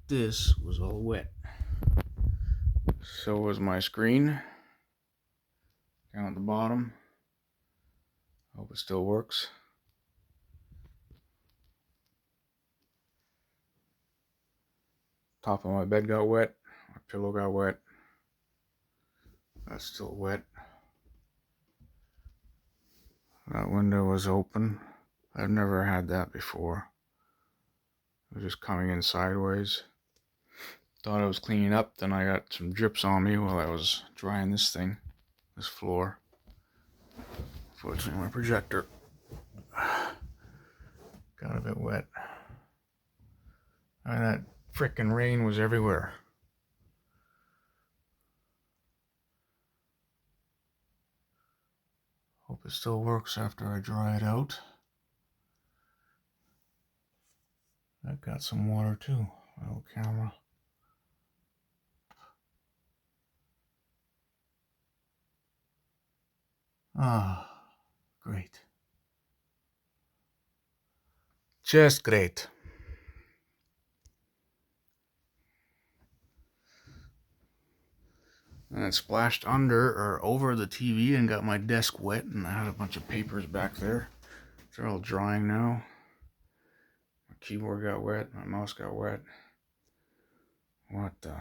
this was all wet. So was my screen down at the bottom. Hope it still works. Top of my bed got wet. My pillow got wet. That's still wet. That window was open. I've never had that before. It was just coming in sideways. Thought I was cleaning up, then I got some drips on me while I was drying this thing, this floor. Unfortunately, my projector got a bit wet. And that frickin' rain was everywhere. Hope it still works after I dry it out. I've got some water too, my old camera. Ah, great. Just great. And it splashed under or over the TV and got my desk wet, and I had a bunch of papers back there. They're all drying now. My keyboard got wet, my mouse got wet. What the...